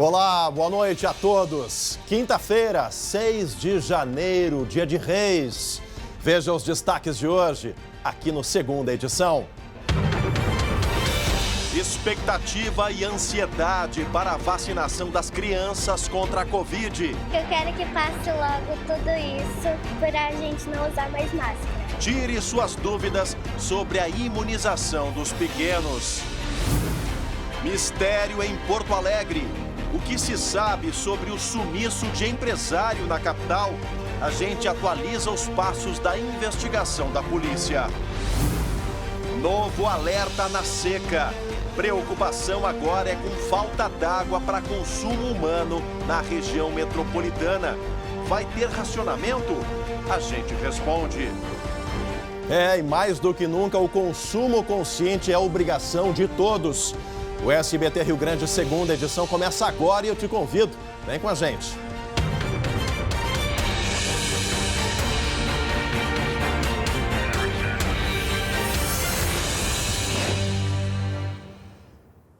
Olá, boa noite a todos. Quinta-feira, 6 de janeiro, dia de Reis. Veja os destaques de hoje, aqui no Segunda Edição. Expectativa e ansiedade para a vacinação das crianças contra a Covid. Eu quero que passe logo tudo isso para a gente não usar mais máscara. Tire suas dúvidas sobre a imunização dos pequenos. Mistério em Porto Alegre. O que se sabe sobre o sumiço de empresário na capital? A gente atualiza os passos da investigação da polícia. Novo alerta na seca. Preocupação agora é com falta d'água para consumo humano na região metropolitana. Vai ter racionamento? A gente responde. E mais do que nunca, o consumo consciente é obrigação de todos. O SBT Rio Grande Segunda Edição começa agora e eu te convido. Vem com a gente.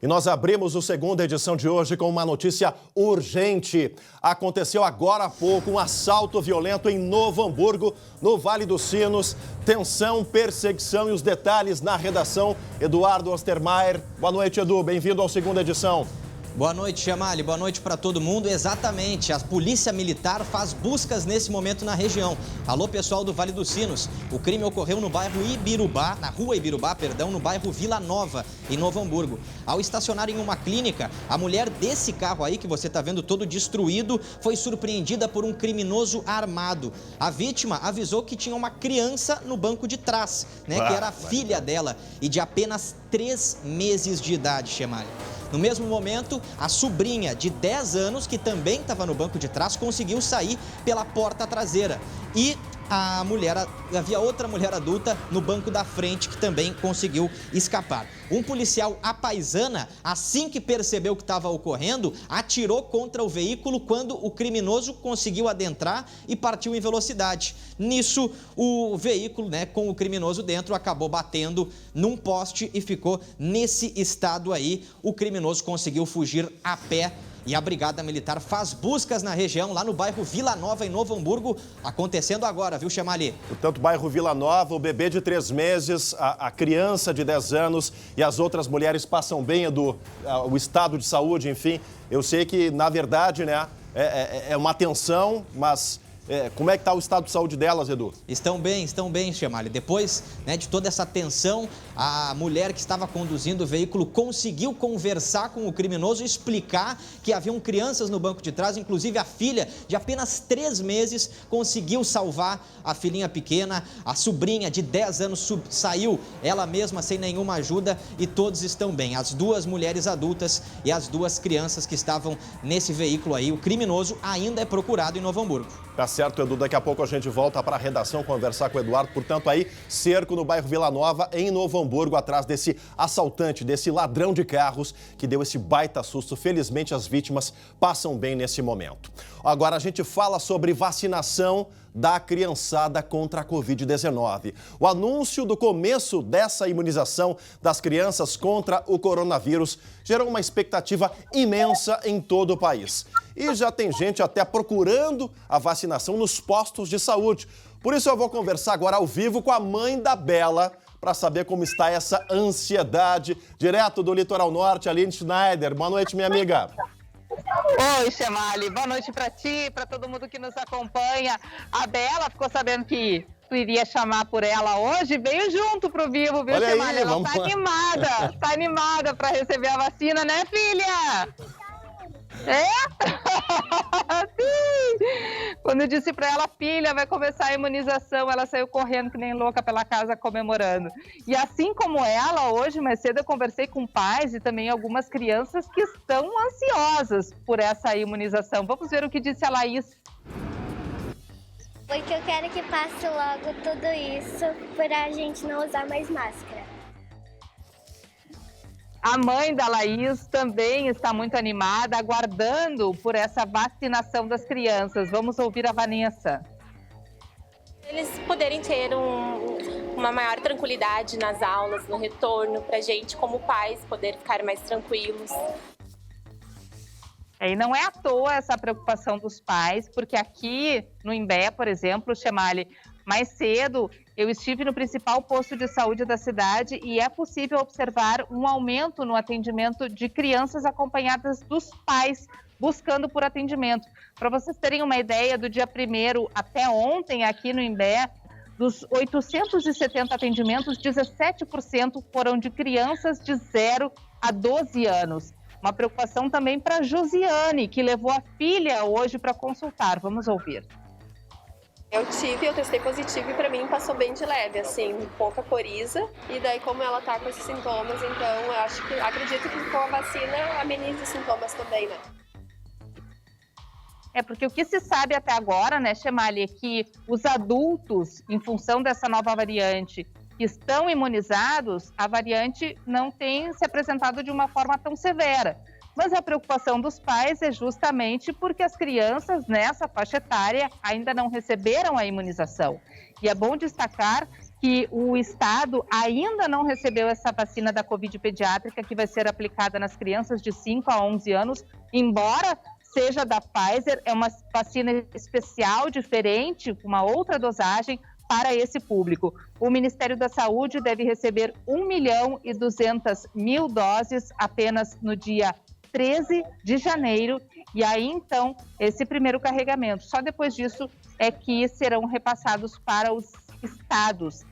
E nós abrimos o Segunda Edição de hoje com uma notícia urgente. Aconteceu agora há pouco um assalto violento em Novo Hamburgo, no Vale dos Sinos. Tensão, perseguição e os detalhes na redação. Eduardo Ostermaier. Boa noite, Edu. Bem-vindo ao Segunda Edição. Boa noite, Chamali. Boa noite para todo mundo. Exatamente, a Polícia Militar faz buscas nesse momento na região. Alô, pessoal do Vale dos Sinos. O crime ocorreu no bairro Ibirubá, na rua Ibirubá, no bairro Vila Nova, em Novo Hamburgo. Ao estacionar em uma clínica, a mulher desse carro aí, que você está vendo todo destruído, foi surpreendida por um criminoso armado. A vítima avisou que tinha uma criança no banco de trás, que era a filha dela e de apenas 3 meses de idade, Chamali. No mesmo momento, a sobrinha de 10 anos, que também estava no banco de trás, conseguiu sair pela porta traseira. E havia outra mulher adulta no banco da frente que também conseguiu escapar. Um policial à paisana, assim que percebeu o que estava ocorrendo, atirou contra o veículo quando o criminoso conseguiu adentrar e partiu em velocidade. Nisso, o veículo, com o criminoso dentro, acabou batendo num poste e ficou nesse estado aí. O criminoso conseguiu fugir a pé. E a Brigada Militar faz buscas na região, lá no bairro Vila Nova, em Novo Hamburgo, acontecendo agora, viu, Chamali? Portanto, bairro Vila Nova, o bebê de 3 meses, a criança de 10 anos e as outras mulheres passam bem, Edu, o estado de saúde, enfim. Eu sei que, na verdade, é uma tensão, mas... como é que está o estado de saúde delas, Edu? Estão bem, Chamali. Depois de toda essa tensão, a mulher que estava conduzindo o veículo conseguiu conversar com o criminoso e explicar que haviam crianças no banco de trás, inclusive a filha de apenas 3 meses conseguiu salvar a filhinha pequena, a sobrinha de 10 anos saiu ela mesma sem nenhuma ajuda e todos estão bem. As 2 mulheres adultas e as 2 crianças que estavam nesse veículo aí, o criminoso ainda é procurado em Novo Hamburgo. Tá certo, Edu. Daqui a pouco a gente volta para a redação conversar com o Eduardo. Portanto, aí, cerco no bairro Vila Nova, em Novo Hamburgo, atrás desse assaltante, desse ladrão de carros que deu esse baita susto. Felizmente, as vítimas passam bem nesse momento. Agora, a gente fala sobre vacinação da criançada contra a Covid-19. O anúncio do começo dessa imunização das crianças contra o coronavírus gerou uma expectativa imensa em todo o país. E já tem gente até procurando a vacinação nos postos de saúde. Por isso eu vou conversar agora ao vivo com a mãe da Bela para saber como está essa ansiedade. Direto do Litoral Norte, Aline Schneider. Boa noite, minha amiga. Oi, Chamali. Boa noite para ti, para todo mundo que nos acompanha. A Bela ficou sabendo que tu iria chamar por ela hoje, veio junto pro vivo, viu, Chamali? Ela tá animada para receber a vacina, né, filha? É? Sim! Quando eu disse para ela, filha, vai começar a imunização, ela saiu correndo que nem louca pela casa comemorando. E assim como ela, hoje, mais cedo, eu conversei com pais e também algumas crianças que estão ansiosas por essa imunização. Vamos ver o que disse a Laís. Porque eu quero que passe logo tudo isso para a gente não usar mais máscara. A mãe da Laís também está muito animada, aguardando por essa vacinação das crianças. Vamos ouvir a Vanessa. Eles poderem ter uma maior tranquilidade nas aulas, no retorno, para a gente, como pais, poder ficar mais tranquilos. E não é à toa essa preocupação dos pais, porque aqui no Imbé, por exemplo, Chemali, mais cedo eu estive no principal posto de saúde da cidade e é possível observar um aumento no atendimento de crianças acompanhadas dos pais buscando por atendimento. Para vocês terem uma ideia, do dia 1º até ontem aqui no Imbé, dos 870 atendimentos, 17% foram de crianças de 0 a 12 anos. Uma preocupação também para a Josiane, que levou a filha hoje para consultar. Vamos ouvir. Eu testei positivo e para mim passou bem de leve, assim, pouca coriza. E daí, como ela tá com esses sintomas, então eu acredito que com a vacina ameniza os sintomas também, né? Porque o que se sabe até agora, né, Chemali, é que os adultos, em função dessa nova variante, que estão imunizados, a variante não tem se apresentado de uma forma tão severa. Mas a preocupação dos pais é justamente porque as crianças nessa faixa etária ainda não receberam a imunização. E é bom destacar que o Estado ainda não recebeu essa vacina da Covid pediátrica, que vai ser aplicada nas crianças de 5 a 11 anos, embora seja da Pfizer, é uma vacina especial, diferente, uma outra dosagem para esse público. O Ministério da Saúde deve receber 1.200.000 doses apenas no dia 13 de janeiro, e aí então esse primeiro carregamento. Só depois disso é que serão repassados para os estados.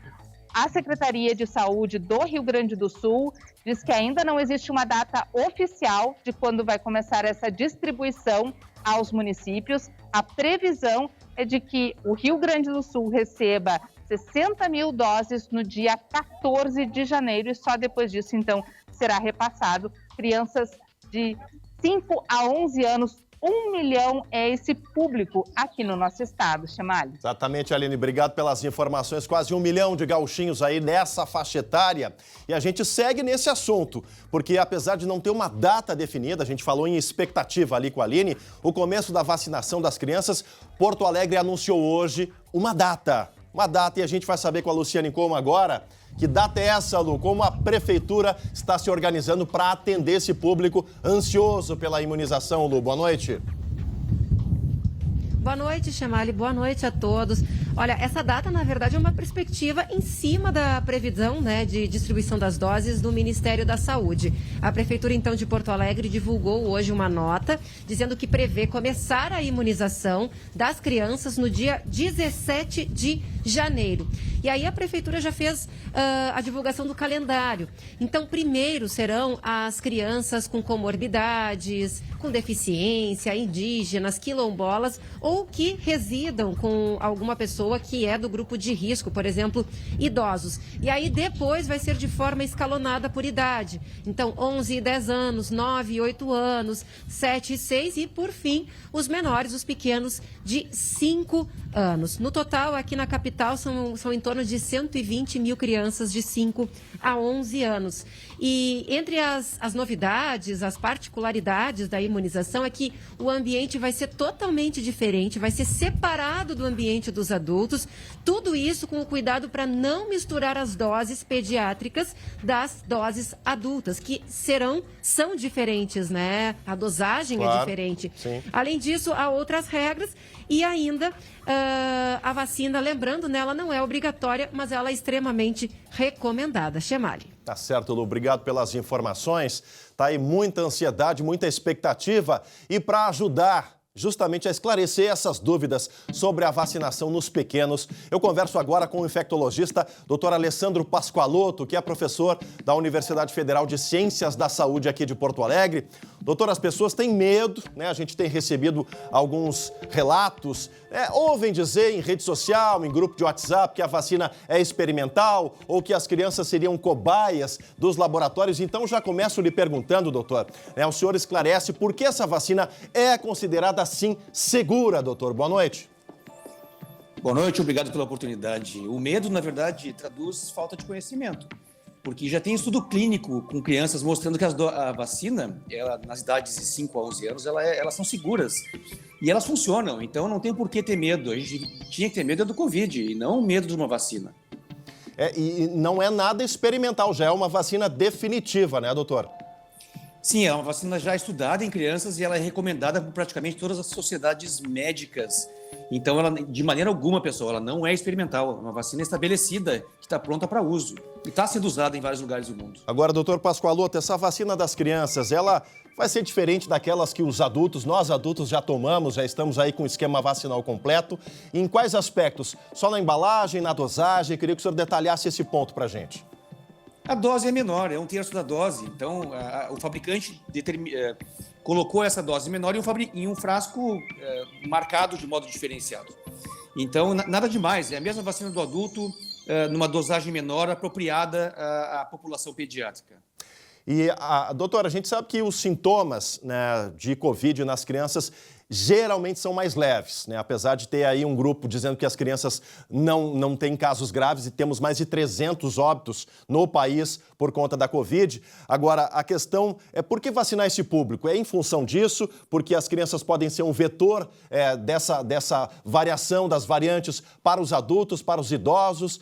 A Secretaria de Saúde do Rio Grande do Sul diz que ainda não existe uma data oficial de quando vai começar essa distribuição aos municípios. A previsão é de que o Rio Grande do Sul receba 60.000 doses no dia 14 de janeiro e só depois disso, então, será repassado. Crianças de 5 a 11 anos, 1 milhão é esse público aqui no nosso estado, Chemali. Exatamente, Aline. Obrigado pelas informações. Quase 1 milhão de gauchinhos aí nessa faixa etária. E a gente segue nesse assunto, porque apesar de não ter uma data definida, a gente falou em expectativa ali com a Aline, o começo da vacinação das crianças, Porto Alegre anunciou hoje uma data. Uma data, e a gente vai saber com a Luciane Como agora. Que data é essa, Lu? Como a prefeitura está se organizando para atender esse público ansioso pela imunização, Lu? Boa noite. Boa noite, Chemali. Boa noite a todos. Olha, essa data, na verdade, é uma perspectiva em cima da previsão, né, de distribuição das doses do Ministério da Saúde. A Prefeitura, então, de Porto Alegre divulgou hoje uma nota dizendo que prevê começar a imunização das crianças no dia 17 de janeiro. E aí a Prefeitura já fez a divulgação do calendário. Então, primeiro serão as crianças com comorbidades, com deficiência, indígenas, quilombolas ou que residam com alguma pessoa que é do grupo de risco, por exemplo, idosos. E aí depois vai ser de forma escalonada por idade. Então, 11 e 10 anos, 9 e 8 anos, 7 e 6 e, por fim, os menores, os pequenos, de 5 anos. No total, aqui na capital, são em torno de 120 mil crianças de 5 a 11 anos. E entre as novidades, as particularidades da imunização é que o ambiente vai ser totalmente diferente, vai ser separado do ambiente dos adultos, tudo isso com o cuidado para não misturar as doses pediátricas das doses adultas, que são diferentes, né? A dosagem claro, é diferente. Sim. Além disso, há outras regras e ainda a vacina, lembrando, né, ela não é obrigatória, mas ela é extremamente recomendada. Chemali. Tá certo, Lu. Obrigado pelas informações. Tá aí muita ansiedade, muita expectativa. E para ajudar justamente a esclarecer essas dúvidas sobre a vacinação nos pequenos, eu converso agora com o infectologista Dr. Alessandro Pascoaloto, que é professor da Universidade Federal de Ciências da Saúde aqui de Porto Alegre. Doutor, as pessoas têm medo, né? A gente tem recebido alguns relatos, ouvem dizer em rede social, em grupo de WhatsApp, que a vacina é experimental ou que as crianças seriam cobaias dos laboratórios. Então, já começo lhe perguntando, doutor, o senhor esclarece por que essa vacina é considerada assim segura, doutor. Boa noite. Boa noite, obrigado pela oportunidade. O medo, na verdade, traduz falta de conhecimento, porque já tem estudo clínico com crianças mostrando que a vacina, nas idades de 5 a 11 anos, elas são seguras e elas funcionam, então não tem por que ter medo. A gente tinha que ter medo do Covid e não medo de uma vacina. E não é nada experimental, já é uma vacina definitiva, né, doutor? Sim, é uma vacina já estudada em crianças e ela é recomendada por praticamente todas as sociedades médicas. Então, ela, de maneira alguma, pessoal, ela não é experimental. É uma vacina estabelecida que está pronta para uso e está sendo usada em vários lugares do mundo. Agora, doutor Pascoaloto, essa vacina das crianças, ela vai ser diferente daquelas que os adultos, nós adultos já tomamos, já estamos aí com o esquema vacinal completo. E em quais aspectos? Só na embalagem, na dosagem? Eu queria que o senhor detalhasse esse ponto para a gente. A dose é menor, é 1/3 da dose. Então, o fabricante colocou essa dose menor em um frasco marcado de modo diferenciado. Então, nada demais. É a mesma vacina do adulto, numa dosagem menor, apropriada à população pediátrica. E, doutora, a gente sabe que os sintomas, né, de Covid nas crianças geralmente são mais leves, né? Apesar de ter aí um grupo dizendo que as crianças não têm casos graves e temos mais de 300 óbitos no país por conta da Covid. Agora, a questão é por que vacinar esse público? É em função disso? Porque as crianças podem ser um vetor dessa variação das variantes para os adultos, para os idosos?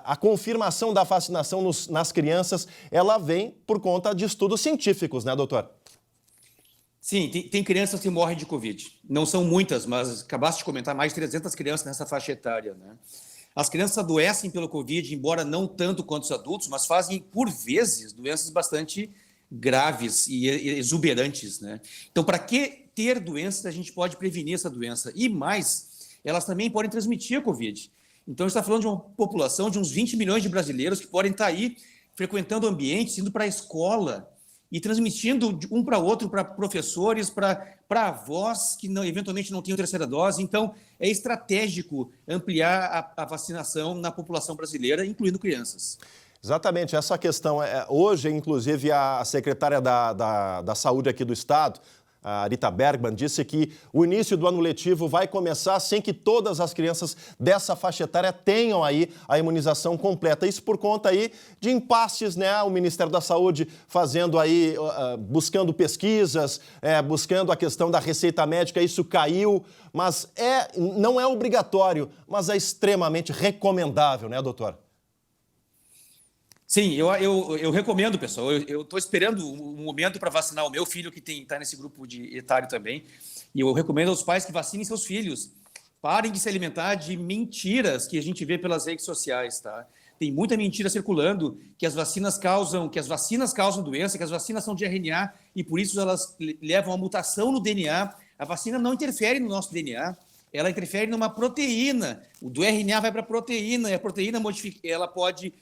A confirmação da vacinação nas crianças, ela vem por conta de estudos científicos, né, doutor? Sim, tem crianças que morrem de Covid. Não são muitas, mas acabaste de comentar, mais de 300 crianças nessa faixa etária, né? As crianças adoecem pelo Covid, embora não tanto quanto os adultos, mas fazem, por vezes, doenças bastante graves e exuberantes, né? Então, para que ter doenças, a gente pode prevenir essa doença. E mais, elas também podem transmitir a Covid. Então, a gente está falando de uma população de uns 20 milhões de brasileiros que podem estar aí frequentando ambientes, indo para a escola e transmitindo de um para outro, para professores, para avós que eventualmente não têm a terceira dose. Então, é estratégico ampliar a vacinação na população brasileira, incluindo crianças. Exatamente, essa questão. Hoje, inclusive, a secretária da Saúde aqui do Estado, a Rita Bergman, disse que o início do ano letivo vai começar sem que todas as crianças dessa faixa etária tenham aí a imunização completa. Isso por conta aí de impasses, né? O Ministério da Saúde fazendo aí, buscando pesquisas, buscando a questão da receita médica, isso caiu, mas não é obrigatório, mas é extremamente recomendável, né, doutor? Sim, eu recomendo, pessoal. Eu estou esperando um momento para vacinar o meu filho, que está nesse grupo de etário também. E eu recomendo aos pais que vacinem seus filhos. Parem de se alimentar de mentiras que a gente vê pelas redes sociais, tá? Tem muita mentira circulando que as vacinas causam doença, que as vacinas são de RNA e por isso elas levam a mutação no DNA. A vacina não interfere no nosso DNA. Ela interfere numa proteína. O do RNA vai para a proteína e a proteína ela pode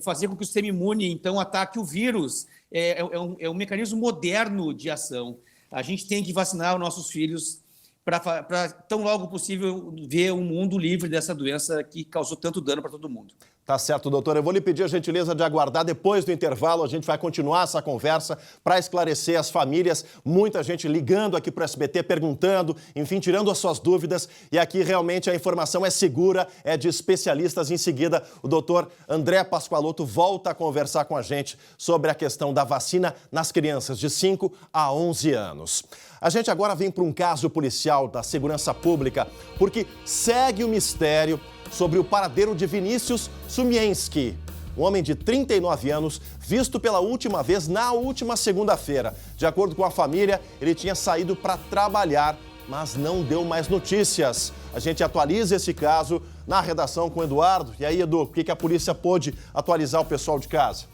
fazer com que o sistema imune, então, ataque o vírus. É um mecanismo moderno de ação. A gente tem que vacinar os nossos filhos para tão logo possível, ver um mundo livre dessa doença que causou tanto dano para todo mundo. Tá certo, doutor. Eu vou lhe pedir a gentileza de aguardar. Depois do intervalo, a gente vai continuar essa conversa para esclarecer as famílias. Muita gente ligando aqui para o SBT, perguntando, enfim, tirando as suas dúvidas. E aqui realmente a informação é segura, é de especialistas. Em seguida, o doutor André Pascoaloto volta a conversar com a gente sobre a questão da vacina nas crianças de 5 a 11 anos. A gente agora vem para um caso policial da segurança pública, porque segue o mistério sobre o paradeiro de Vinícius Sumienski, um homem de 39 anos, visto pela última vez na última segunda-feira. De acordo com a família, ele tinha saído para trabalhar, mas não deu mais notícias. A gente atualiza esse caso na redação com o Eduardo. E aí, Edu, o que a polícia pôde atualizar o pessoal de casa?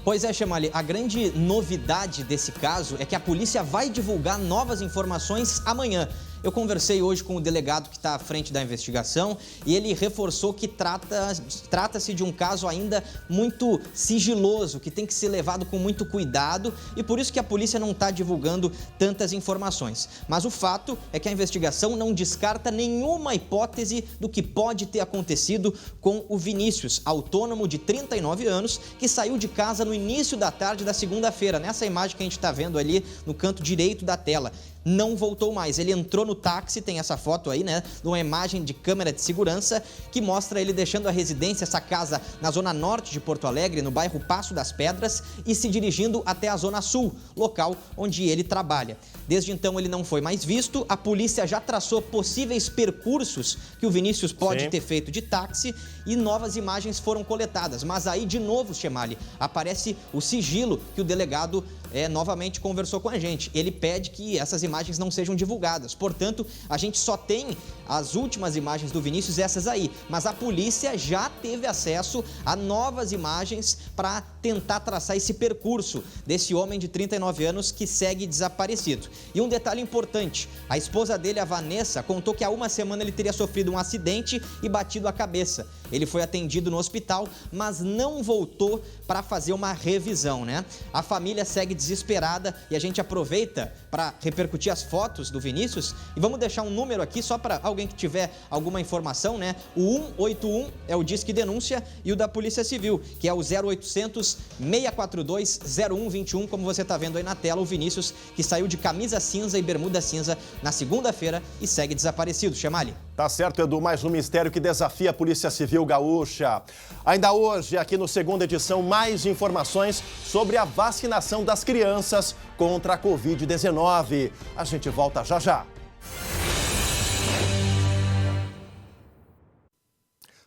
Pois é, Chamali, a grande novidade desse caso é que a polícia vai divulgar novas informações amanhã. Eu conversei hoje com o delegado que está à frente da investigação e ele reforçou que trata-se de um caso ainda muito sigiloso, que tem que ser levado com muito cuidado e por isso que a polícia não está divulgando tantas informações. Mas o fato é que a investigação não descarta nenhuma hipótese do que pode ter acontecido com o Vinícius, autônomo de 39 anos, que saiu de casa no início da tarde da segunda-feira, nessa imagem que a gente está vendo ali no canto direito da tela. não voltou mais. Ele entrou no táxi, tem essa foto aí, né, numa imagem de câmera de segurança que mostra ele deixando a residência, essa casa na zona norte de Porto Alegre, no bairro Passo das Pedras, e se dirigindo até a zona sul, local onde ele trabalha. Desde então ele não foi mais visto, a polícia já traçou possíveis percursos que o Vinícius pode ter feito de táxi e novas imagens foram coletadas. Mas aí, de novo, Chemali, aparece o sigilo que o delegado novamente conversou com a gente. Ele pede que essas imagens não sejam divulgadas. Portanto, a gente só tem as últimas imagens do Vinícius, essas aí. Mas a polícia já teve acesso a novas imagens para tentar traçar esse percurso desse homem de 39 anos que segue desaparecido. E um detalhe importante, a esposa dele, a Vanessa, contou que há uma semana ele teria sofrido um acidente e batido a cabeça. Ele foi atendido no hospital, mas não voltou para fazer uma revisão, né? A família segue desesperada e a gente aproveita para repercutir as fotos do Vinícius e vamos deixar um número aqui só para alguém que tiver alguma informação, né? O 181 é o Disque Denúncia e o da Polícia Civil, que é o 0800 642 0121, como você está vendo aí na tela, o Vinícius que saiu de camisa cinza e bermuda cinza na segunda-feira e segue desaparecido. Chemali. Tá certo, Edu, mais um mistério que desafia a Polícia Civil gaúcha. Ainda hoje, aqui no Segunda Edição, mais informações sobre a vacinação das crianças contra a Covid-19. A gente volta já já.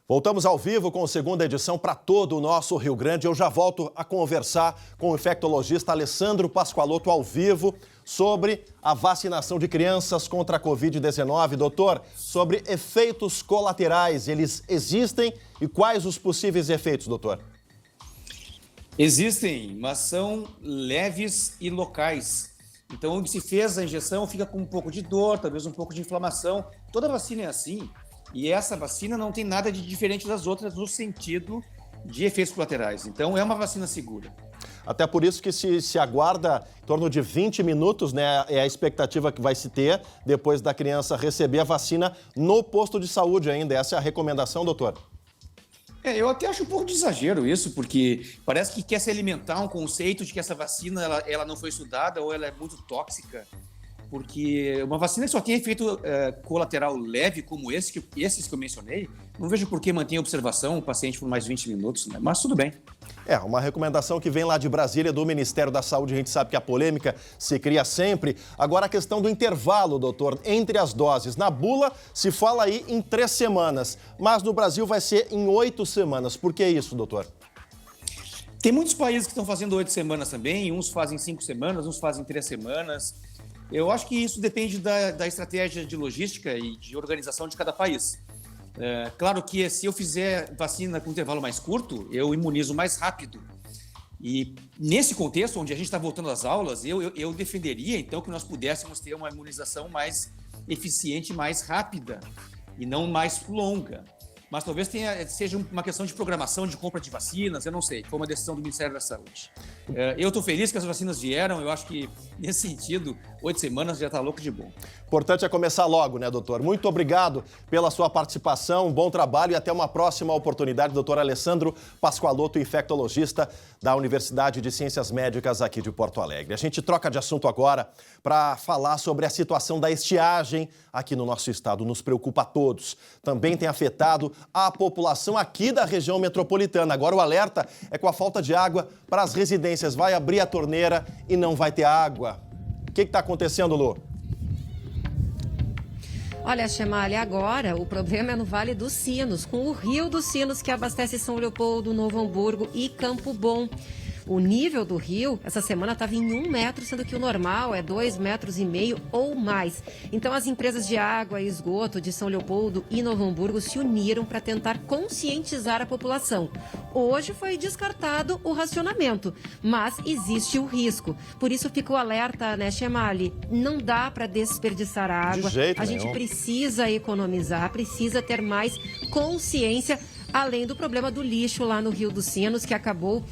Voltamos ao vivo com a Segunda Edição para todo o nosso Rio Grande. Eu já volto a conversar com o infectologista Alessandro Pascoaloto ao vivo sobre a vacinação de crianças contra a Covid-19. Doutor, sobre efeitos colaterais, eles existem e quais os possíveis efeitos, doutor? Existem, mas são leves e locais. Então, onde se fez a injeção, fica com um pouco de dor, talvez um pouco de inflamação. Toda vacina é assim. E essa vacina não tem nada de diferente das outras no sentido de efeitos colaterais. Então, é uma vacina segura. Até por isso que se aguarda em torno de 20 minutos, né? É a expectativa que vai se ter depois da criança receber a vacina no posto de saúde ainda. Essa é a recomendação, doutor? Eu até acho um pouco de exagero isso, porque parece que quer se alimentar um conceito de que essa vacina ela não foi estudada ou ela é muito tóxica. Porque uma vacina que só tem efeito colateral leve, como esses que eu mencionei, não vejo por que manter a observação o paciente por mais 20 minutos, né? Mas tudo bem. Uma recomendação que vem lá de Brasília, do Ministério da Saúde. A gente sabe que a polêmica se cria sempre. Agora a questão do intervalo, doutor, entre as doses. Na bula se fala aí em 3 semanas, mas no Brasil vai ser em 8 semanas. Por que isso, doutor? Tem muitos países que estão fazendo 8 semanas também, uns fazem 5 semanas, uns fazem 3 semanas. Eu acho que isso depende da estratégia de logística e de organização de cada país. Claro que se eu fizer vacina com intervalo mais curto, eu imunizo mais rápido. E nesse contexto, onde a gente está voltando às aulas, eu defenderia, então, que nós pudéssemos ter uma imunização mais eficiente, mais rápida e não mais longa. Mas talvez seja uma questão de programação de compra de vacinas, eu não sei. Foi uma decisão do Ministério da Saúde. Eu estou feliz que as vacinas vieram, eu acho que, nesse sentido, 8 semanas já está louco de bom. Importante é começar logo, né, doutor? Muito obrigado pela sua participação, bom trabalho e até uma próxima oportunidade. Doutor Alessandro Pascoaloto, infectologista da Universidade de Ciências Médicas aqui de Porto Alegre. A gente troca de assunto agora para falar sobre a situação da estiagem aqui no nosso estado. Nos preocupa a todos. Também tem afetado a população aqui da região metropolitana. Agora o alerta é com a falta de água para as residências. Vai abrir a torneira e não vai ter água. O que está acontecendo, Lu? Olha, Chemali, agora o problema é no Vale dos Sinos, com o Rio dos Sinos que abastece São Leopoldo, Novo Hamburgo e Campo Bom. O nível do rio, essa semana, estava em 1 metro, sendo que o normal é 2,5 metros ou mais. Então, as empresas de água e esgoto de São Leopoldo e Novo Hamburgo se uniram para tentar conscientizar a população. Hoje foi descartado o racionamento, mas existe o risco. Por isso fica o alerta, né, Chemali? Não dá para desperdiçar água. De jeito a gente nenhum. precisa economizar, precisa ter mais consciência. Além do problema do lixo lá no Rio dos Sinos, que acabou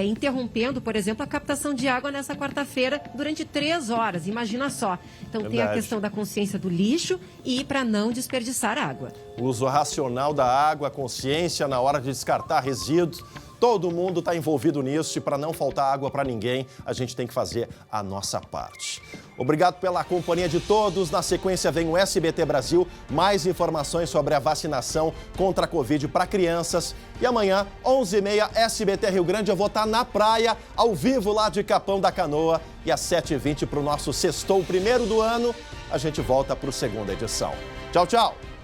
interrompendo, por exemplo, a captação de água nessa quarta-feira durante 3 horas. Imagina só. Então Tem a questão da consciência do lixo e para não desperdiçar água. O uso racional da água, consciência na hora de descartar resíduos. Todo mundo está envolvido nisso e para não faltar água para ninguém, a gente tem que fazer a nossa parte. Obrigado pela companhia de todos. Na sequência vem o SBT Brasil, mais informações sobre a vacinação contra a Covid para crianças. E amanhã, 11h30, SBT Rio Grande, eu vou estar na praia, ao vivo lá de Capão da Canoa. E às 7h20 para o nosso Sextou, primeiro do ano, a gente volta para a segunda edição. Tchau, tchau!